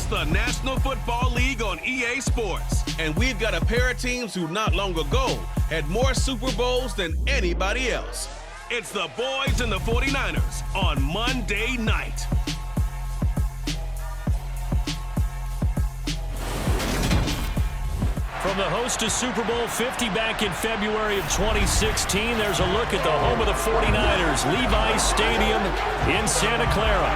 It's the National Football League on EA Sports. And we've got a pair of teams who not long ago had more Super Bowls than anybody else. It's the Boys and the 49ers on Monday night. From the host to Super Bowl 50 back in February of 2016, there's a look at the home of the 49ers, Levi's Stadium in Santa Clara.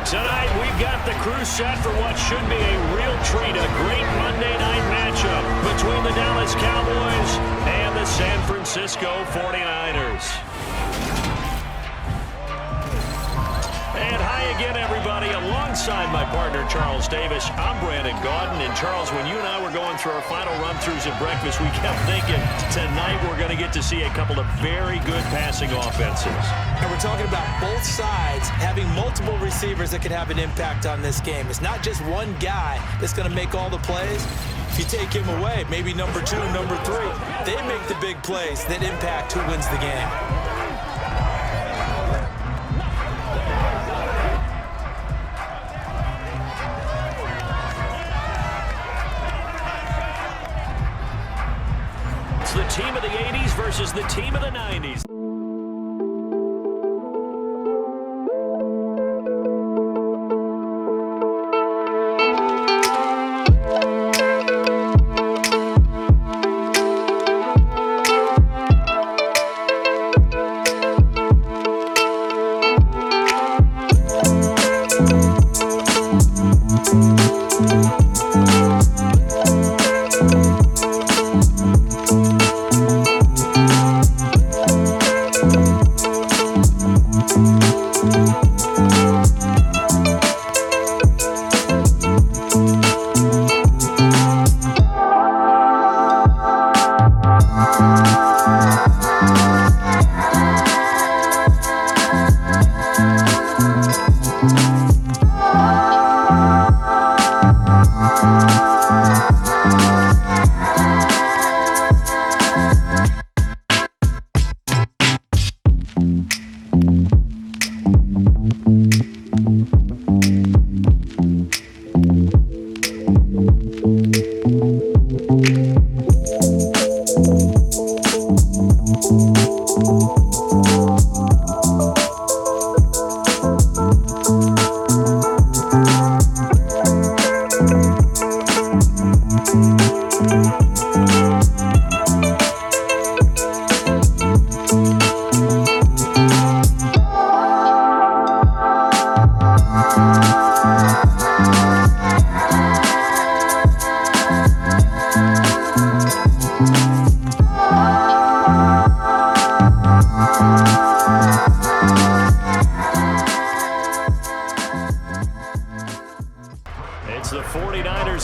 Tonight, we've got the crew set for what should be a real treat, a great Monday night matchup between the Dallas Cowboys and the San Francisco 49ers. And hi again, everybody. Alongside my partner, Charles Davis, I'm Brandon Gaudin. And Charles, when you and I were going through our final run-throughs at breakfast, we kept thinking tonight we're going to get to see a couple of very good passing offenses. And we're talking about both sides having multiple receivers that can have an impact on this game. It's not just one guy that's going to make all the plays. If you take him away, maybe number 2, number 3, they make the big plays that impact who wins the game. The team of the 80s versus the team of the 90s.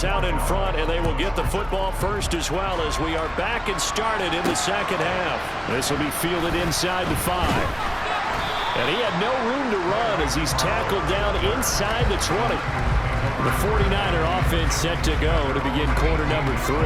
Out in front, and they will get the football first as well as we are back and started in the second half. This will be fielded inside the 5. And he had no room to run as he's tackled down inside the 20. The 49er offense set to go to begin quarter number 3.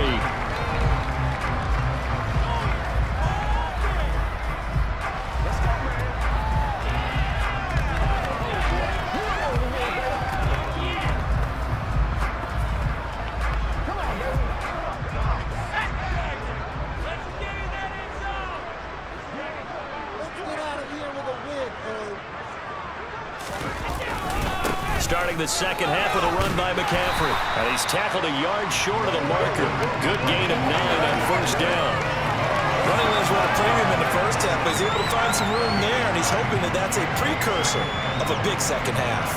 Starting the second half with a run by McCarthy. And he's tackled a yard short of the marker. Good gain of 9 on first down. Running lanes were a premium in the first half, but he's able to find some room there, and he's hoping that that's a precursor of a big second half.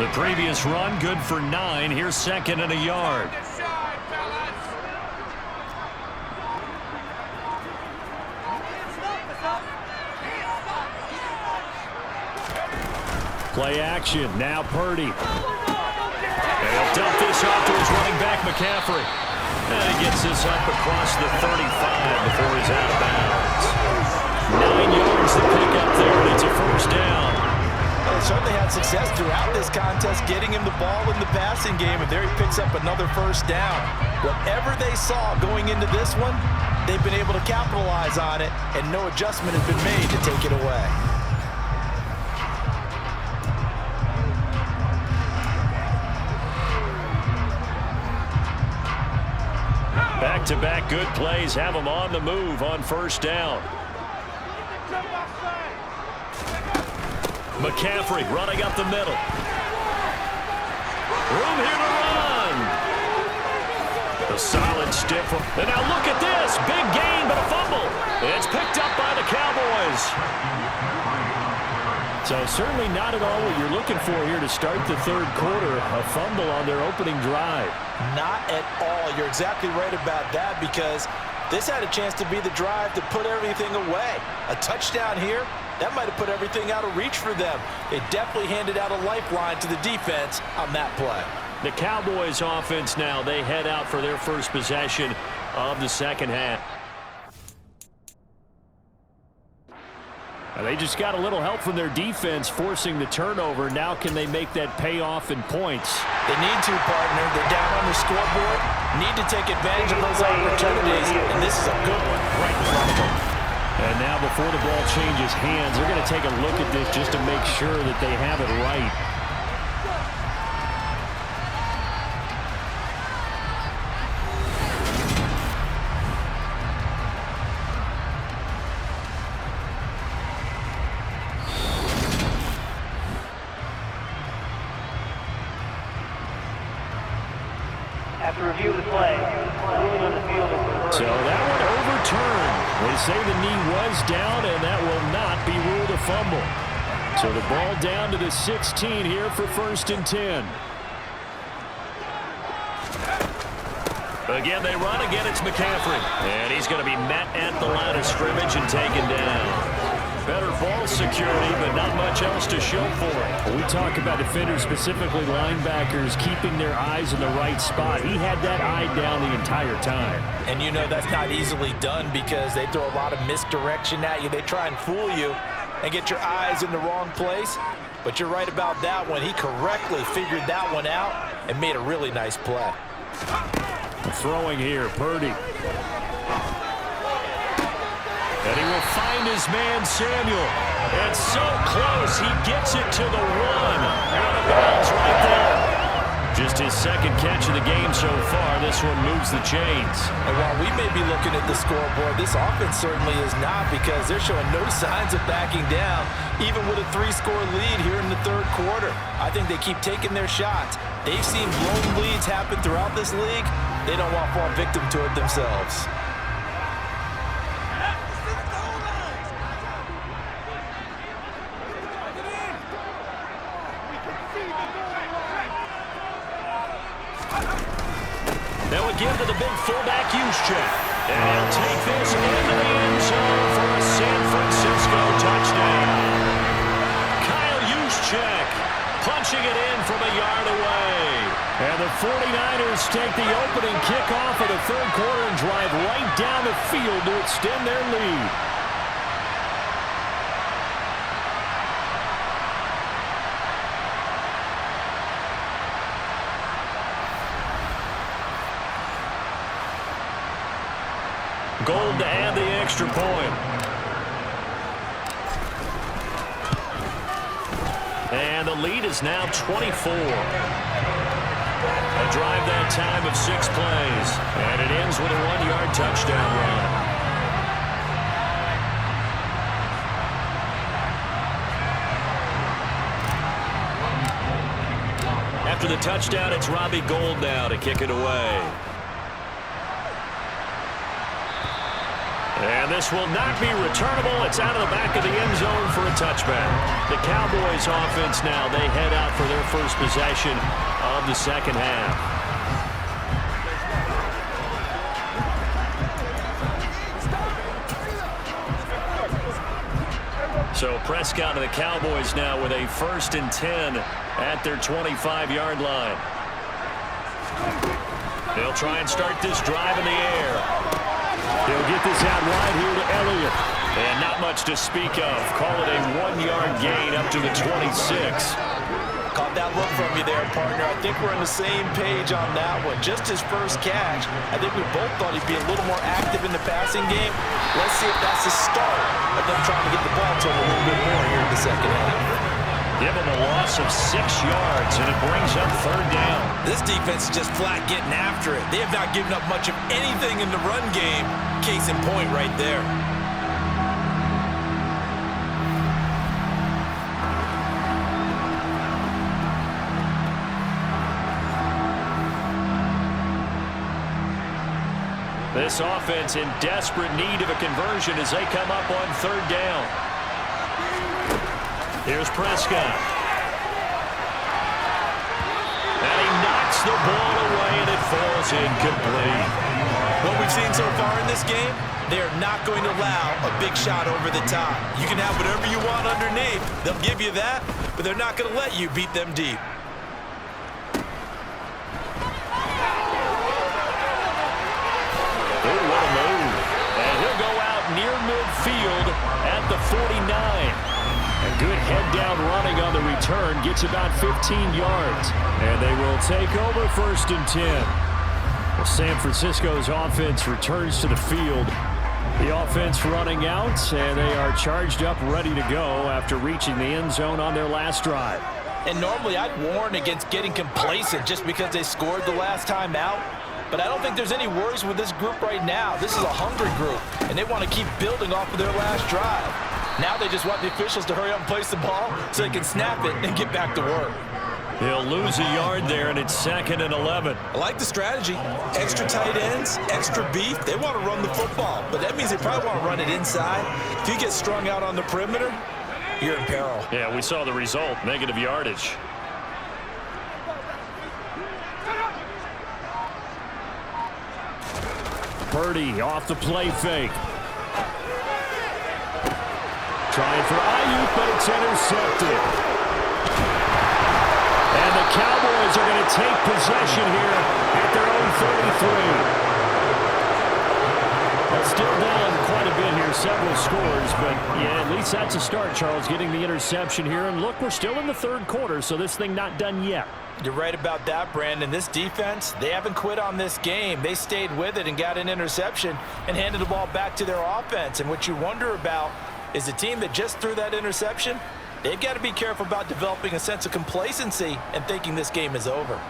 The previous run, good for 9. Here's second and a yard. Play action. Now Purdy. And he'll dump this off to his running back, McCaffrey. And he gets this up across the 35 before he's out of bounds. 9 yards to pick up there, and it's a first down. Well, they certainly had success throughout this contest, getting him the ball in the passing game, and there he picks up another first down. Whatever they saw going into this one, they've been able to capitalize on it, and no adjustment has been made to take it away. Back-to-back good plays have them on the move on first down. McCaffrey running up the middle. Room here to run. A solid stiff. And now look at this. Big gain, but a fumble. It's picked up by the Cowboys. So certainly not at all what you're looking for here to start the third quarter. A fumble on their opening drive. Not at all. You're exactly right about that, because this had a chance to be the drive to put everything away. A touchdown here, that might have put everything out of reach for them. They definitely handed out a lifeline to the defense on that play. The Cowboys offense now, they head out for their first possession of the second half. They just got a little help from their defense forcing the turnover. Now can they make that pay off in points? They need to, partner. They're down on the scoreboard. Need to take advantage of those opportunities, and this is a good one right in front of them. And now before the ball changes hands, they're going to take a look at this just to make sure that they have it right. After review of the play, ruling on the field is reversed. So that one overturned. They say the knee was down, and that will not be ruled a fumble. So the ball down to the 16 here for 1st and 10. Again, they run. Again, it's McCaffrey. And he's going to be met at the line of scrimmage and taken down. Better ball security, but not much else to show for it. We talk about defenders, specifically linebackers, keeping their eyes in the right spot. He had that eye down the entire time. And you know that's not easily done, because they throw a lot of misdirection at you. They try and fool you and get your eyes in the wrong place. But you're right about that one. He correctly figured that one out and made a really nice play. Throwing here, Purdy. And he will find his man, Samuel. It's so close. He gets it to the 1. Out of bounds right there. Just his second catch of the game so far. This one moves the chains. And while we may be looking at the scoreboard, this offense certainly is not, because they're showing no signs of backing down, even with a 3-score lead here in the third quarter. I think they keep taking their shots. They've seen blown leads happen throughout this league. They don't want to fall victim to it themselves. That would give to the big fullback Juszczyk. And he'll take this into the end zone for a San Francisco touchdown. Kyle Juszczyk punching it in from a yard away. And the 49ers take the opening kickoff of the third quarter and drive right down the field to extend their lead. Gold to add the extra point. And the lead is now 24. A drive that time of 6 plays. And it ends with a 1-yard touchdown run. After the touchdown, it's Robbie Gould now to kick it away. And this will not be returnable. It's out of the back of the end zone for a touchback. The Cowboys offense now, they head out for their first possession of the second half. So Prescott and the Cowboys now with a 1st and 10 at their 25-yard line. They'll try and start this drive in the air. They'll get this out wide here to Elliott. And not much to speak of. Call it a 1-yard gain up to the 26. Caught that look from you there, partner. I think we're on the same page on that one. Just his first catch. I think we both thought he'd be a little more active in the passing game. Let's see if that's the start of them trying to get the ball to him a little bit more here in the second half. Give him a loss of 6 yards, and it brings up third down. This defense is just flat getting after it. They have not given up much of anything in the run game. Case in point right there. This offense in desperate need of a conversion as they come up on third down. Here's Prescott. And he knocks the ball away, and it falls incomplete. What we've seen so far in this game, they are not going to allow a big shot over the top. You can have whatever you want underneath. They'll give you that, but they're not going to let you beat them deep. Near midfield at the 49. A good head-down running on the return. Gets about 15 yards. And they will take over 1st and 10. Well, San Francisco's offense returns to the field. The offense running out, and they are charged up, ready to go after reaching the end zone on their last drive. And normally I'd warn against getting complacent just because they scored the last time out. But I don't think there's any worries with this group right now. This is a hungry group, and they want to keep building off of their last drive. Now they just want the officials to hurry up and place the ball so they can snap it and get back to work. He'll lose a yard there, and it's 2nd and 11. I like the strategy. Extra tight ends, extra beef. They want to run the football, but that means they probably want to run it inside. If you get strung out on the perimeter, you're in peril. Yeah, we saw the result, negative yardage. Purdy off the play fake. Trying for Ayuk, but it's intercepted. And the Cowboys are going to take possession here at their own 33. Well, still down quite a bit here, several scores, but yeah, at least that's a start, Charles, getting the interception here. And look, we're still in the 3rd quarter, so this thing not done yet. You're right about that, Brandon. This defense, they haven't quit on this game. They stayed with it and got an interception and handed the ball back to their offense. And what you wonder about is the team that just threw that interception, they've got to be careful about developing a sense of complacency and thinking this game is over.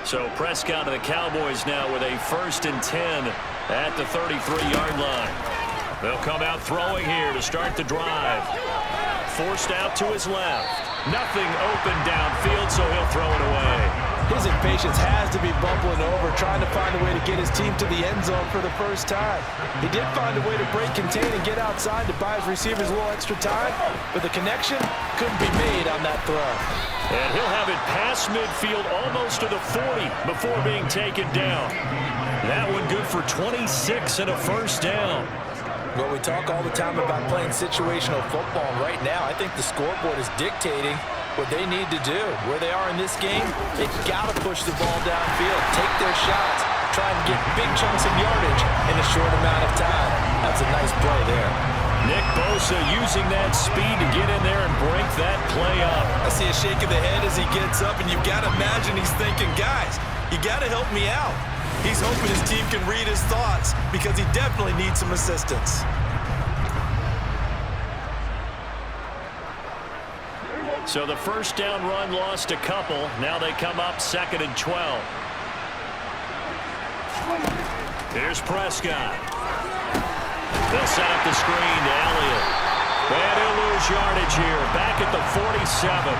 So Prescott and the Cowboys now with a 1st and 10 at the 33-yard line. They'll come out throwing here to start the drive. Forced out to his left. Nothing open downfield, so he'll throw it away. His impatience has to be bubbling over, trying to find a way to get his team to the end zone for the first time. He did find a way to break, contain, and get outside to buy his receivers a little extra time, but the connection couldn't be made on that throw. And he'll have it past midfield almost to the 40 before being taken down. That one good for 26 and a 1st down. Well, we talk all the time about playing situational football, and right now I think the scoreboard is dictating what they need to do. Where they are in this game, they've got to push the ball downfield, take their shots, try and get big chunks of yardage in a short amount of time. That's a nice play there. Nick Bosa using that speed to get in there and break that play up. I see a shake of the head as he gets up, and you've got to imagine he's thinking, guys, you got to help me out. He's hoping his team can read his thoughts because he definitely needs some assistance. So the 1st down run lost a couple. Now they come up 2nd and 12. Here's Prescott. They'll set up the screen to Elliott. And he'll lose yardage here. Back at the 47.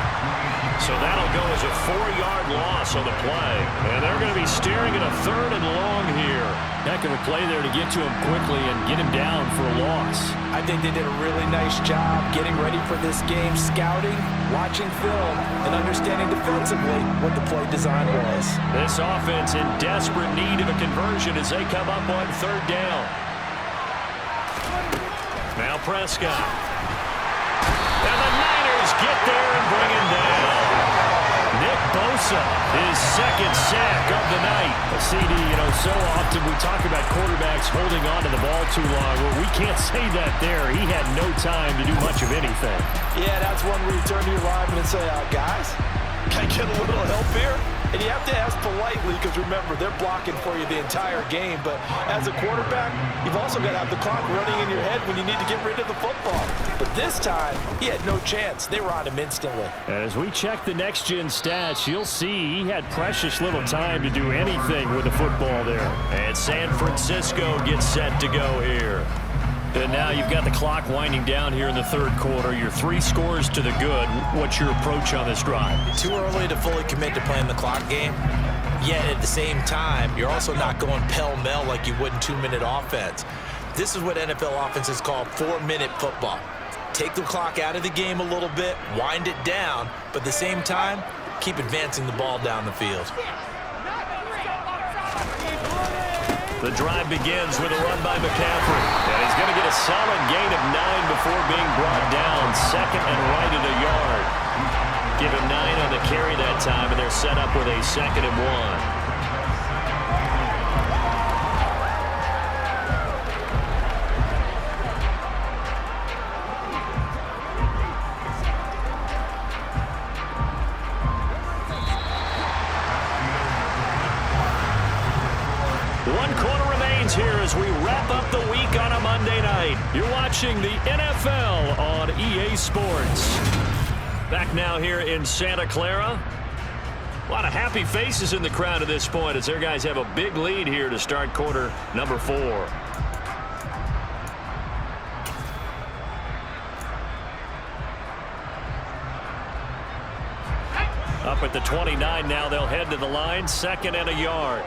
So that'll go as a 4-yard loss on the play. And they're going to be staring at a 3rd and long here. Heck of a play there to get to him quickly and get him down for a loss. I think they did a really nice job getting ready for this game, scouting, watching film, and understanding defensively what the play design was. This offense in desperate need of a conversion as they come up on 3rd down. Now Prescott. And the Niners get there and bring him down. Nick Bosa Bosa, his second sack of the night. CD, so often we talk about quarterbacks holding on to the ball too long. Well, we can't say that there. He had no time to do much of anything. Yeah, that's one where you turn to your lineman and say, guys, can I get a little help here? And you have to ask politely because, remember, they're blocking for you the entire game. But as a quarterback, you've also got to have the clock running in your head when you need to get rid of the football. But this time, he had no chance. They were on him instantly. As we check the NextGen Stats, you'll see he had precious little time to do anything with the football there. And San Francisco gets set to go here. And now you've got the clock winding down here in the third quarter. Your 3 scores to the good. What's your approach on this drive? Too early to fully commit to playing the clock game. Yet at the same time, you're also not going pell-mell like you would in 2-minute offense. This is what NFL offenses call 4-minute football. Take the clock out of the game a little bit, wind it down, but at the same time, keep advancing the ball down the field. The drive begins with a run by McCarthy. And he's going to get a solid gain of 9 before being brought down. Second and right at a yard. Give him 9 on the carry that time, and they're set up with a 2nd and 1. Here as we wrap up the week on a Monday night. You're watching the NFL on EA Sports. Back now here in Santa Clara. A lot of happy faces in the crowd at this point as their guys have a big lead here to start quarter number 4. Up at the 29 now, they'll head to the line, 2nd and a yard.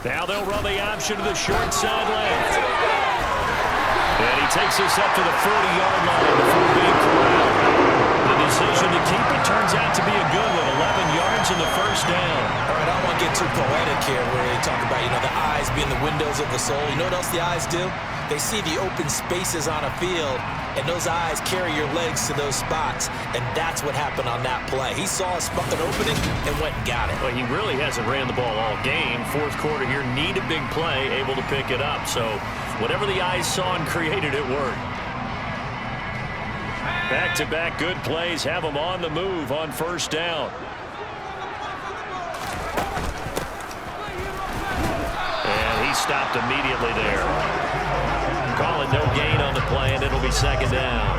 Now they'll run the option to the short side left. And he takes this up to the 40-yard line before being corralled. The decision to keep it turns out to be a good one. 11 yards in the first down. All right, I don't want to get too poetic here where they talk about, the eyes being the windows of the soul. You know what else the eyes do? They see the open spaces on a field, and those eyes carry your legs to those spots, and that's what happened on that play. He saw an opening and went and got it. Well, he really hasn't ran the ball all game. Fourth quarter here, need a big play, able to pick it up. So whatever the eyes saw and created, it worked. Back-to-back good plays have them on the move on first down. And he stopped immediately there. Call it no gain on the play, and it'll be 2nd down.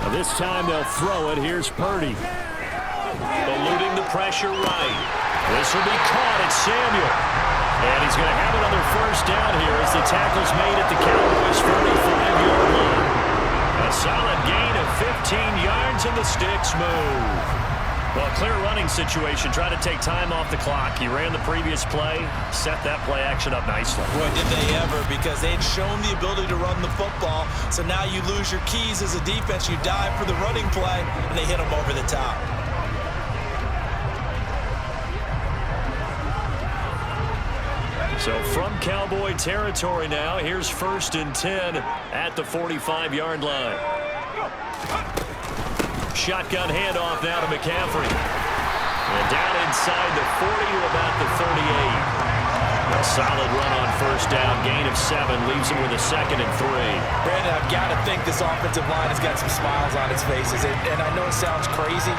Now this time they'll throw it. Here's Purdy. Eluding the pressure right. This will be caught. It's Samuel. And he's going to have another first down here as the tackle's made at the Cowboys' 45-yard line. A solid gain of 15 yards and the sticks move. Well, clear running situation. Try to take time off the clock. He ran the previous play, set that play action up nicely. Boy, did they ever, because they'd shown the ability to run the football. So now you lose your keys as a defense. You dive for the running play, and they hit them over the top. So from Cowboy territory now, here's 1st and 10 at the 45-yard line. Shotgun handoff now to McCaffrey. And down inside the 40 to about the 38. A solid run on first down, gain of 7, leaves him with a 2nd and 3. Brandon, I've got to think this offensive line has got some smiles on its faces. And I know it sounds crazy,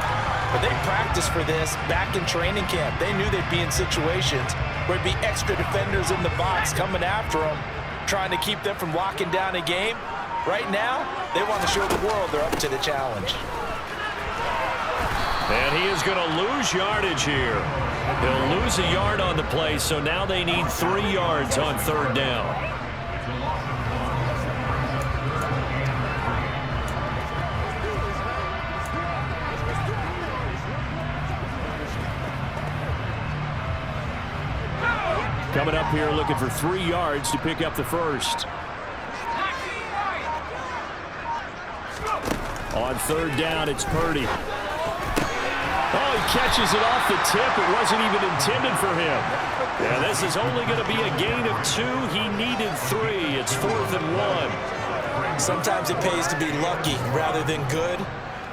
but they practiced for this back in training camp. They knew they'd be in situations where it'd be extra defenders in the box coming after them, trying to keep them from locking down a game. Right now, they want to show the world they're up to the challenge. And he is going to lose yardage here. He'll lose a yard on the play, so now they need 3 yards on 3rd down. Coming up here looking for 3 yards to pick up the first. On third down, it's Purdy. Oh, he catches it off the tip. It wasn't even intended for him. Yeah, this is only going to be a gain of 2. He needed 3. It's 4th and 1. Sometimes it pays to be lucky rather than good.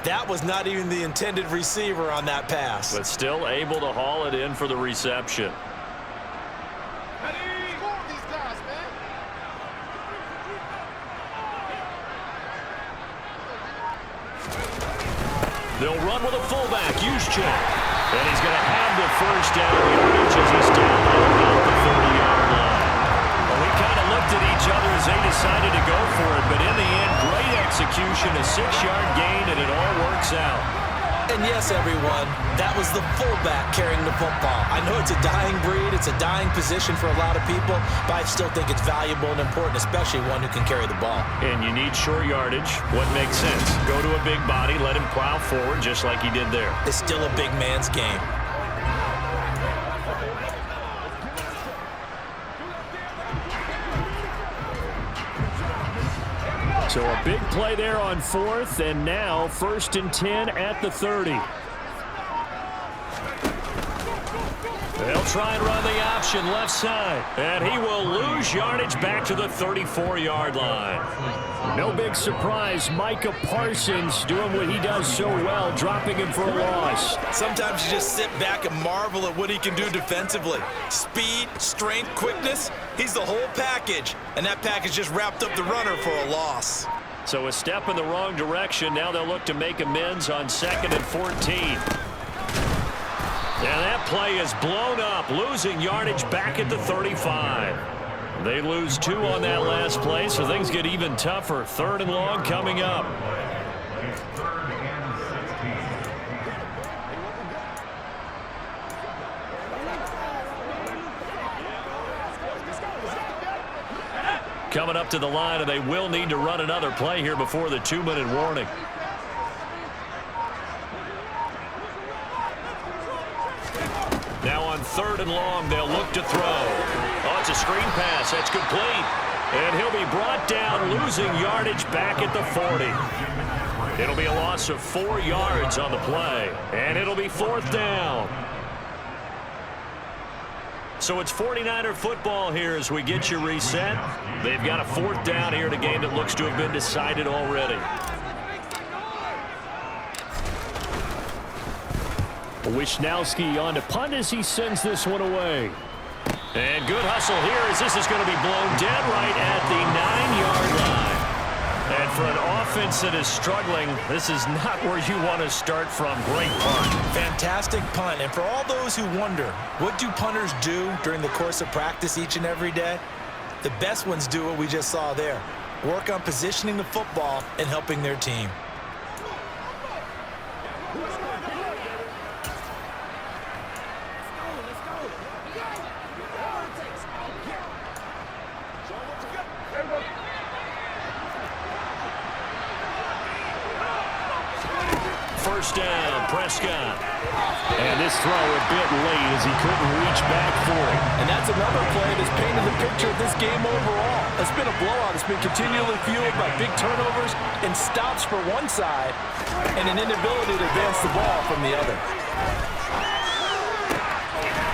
That was not even the intended receiver on that pass. But still able to haul it in for the reception. They'll run with a fullback, Juszczyk. And he's going to have the first down yardage as he's down about the 30-yard line. Well, we kind of looked at each other as they decided to go for it, but in the end, great execution, a 6-yard gain, and it all works out. And yes, everyone, that was the fullback carrying the football. I know it's a dying breed, it's a dying position for a lot of people, but I still think it's valuable and important, especially one who can carry the ball. And you need short yardage. What makes sense? Go to a big body, let him plow forward just like he did there. It's still a big man's game. So a big play there on 4th, and now 1st and 10 at the 30. They'll try and run the option left side, and he will lose yardage back to the 34-yard line. No big surprise, Micah Parsons doing what he does so well, dropping him for a loss. Sometimes you just sit back and marvel at what he can do defensively. Speed, strength, quickness, he's the whole package. And that package just wrapped up the runner for a loss. So a step in the wrong direction. Now they'll look to make amends on 2nd and 14. And that play is blown up, losing yardage back at the 35. They lose 2 on that last play, so things get even tougher. 3rd and long coming up. Coming up to the line, and they will need to run another play here before the 2-minute warning. Now on 3rd and long, they'll look to throw. Oh, it's a screen pass. That's complete. And he'll be brought down, losing yardage back at the 40. It'll be a loss of 4 yards on the play. And it'll be 4th down. So it's 49er football here as we get you reset. They've got a 4th down here in a game that looks to have been decided already. Wisnowski on to punt as he sends this one away. And good hustle here as this is going to be blown dead right at the 9-yard line. And for an offense that is struggling, this is not where you want to start from. Great punt. Fantastic punt. And for all those who wonder, what do punters do during the course of practice each and every day? The best ones do what we just saw there. Work on positioning the football and helping their team. First down, Prescott. And this throw a bit late as he couldn't reach back for it. And that's another play that's painted the picture of this game overall. It's been a blowout. It's been continually fueled by big turnovers and stops for one side and an inability to advance the ball from the other.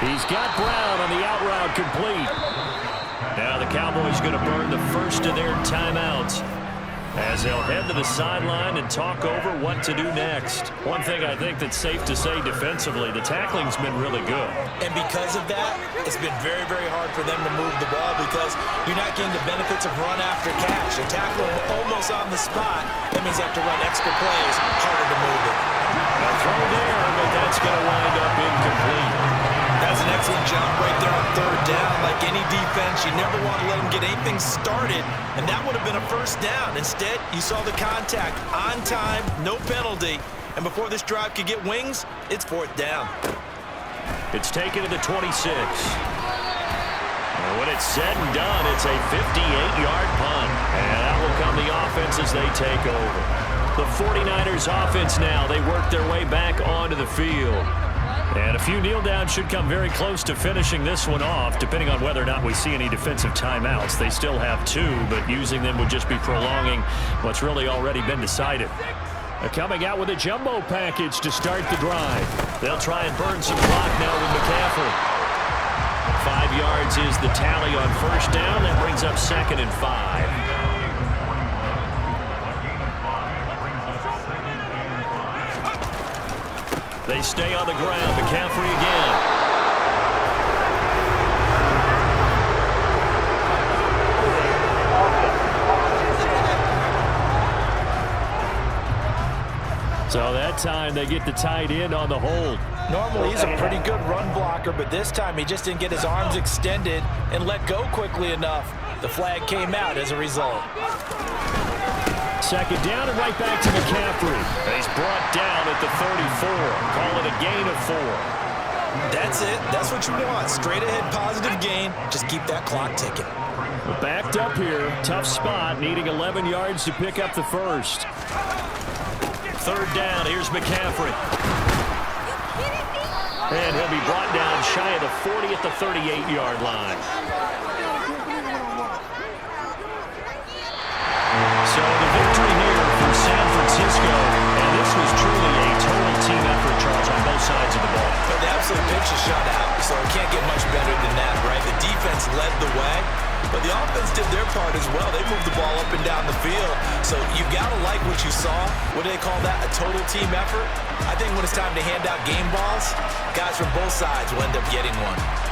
He's got Brown on the out route complete. Now the Cowboys going to burn the first of their timeouts as they'll head to the sideline and talk over what to do next. One thing I think that's safe to say defensively, the tackling's been really good. And because of that, it's been very, very hard for them to move the ball because you're not getting the benefits of run after catch. A tackle almost on the spot, that means you have to run extra plays, harder to move it. A throw there, but that's going to wind up incomplete. That's an excellent job right there on 3rd down. Like any defense, you never want to let them get anything started, and that would have been a first down. Instead, you saw the contact on time, no penalty, and before this drive could get wings, it's 4th down. It's taken to the 26. And when it's said and done, it's a 58-yard punt, and that will come the offense as they take over. The 49ers offense now, they work their way back onto the field. And a few kneel downs should come very close to finishing this one off, depending on whether or not we see any defensive timeouts. They still have 2, but using them would just be prolonging what's really already been decided. They're coming out with a jumbo package to start the drive. They'll try and burn some clock now with McCaffrey. 5 yards is the tally on first down. That brings up 2nd and 5. They stay on the ground. McCaffrey again. So that time they get the tight end on the hold. Normally he's a pretty good run blocker, but this time he just didn't get his arms extended and let go quickly enough. The flag came out as a result. 2nd down and right back to McCaffrey. He's brought down at the 34. Call it a gain of 4. That's it. That's what you want. Straight ahead positive gain. Just keep that clock ticking. Backed up here. Tough spot. Needing 11 yards to pick up the first. 3rd down. Here's McCaffrey. And he'll be brought down shy of the 40 at the 38-yard line. So the victory here for San Francisco. And this was truly a total team effort, Charles, on both sides of the ball. But the absolute pitch is shut out, so it can't get much better than that, right? The defense led the way, but the offense did their part as well. They moved the ball up and down the field, so you got to like what you saw. What do they call that? A total team effort? I think when it's time to hand out game balls, guys from both sides will end up getting one.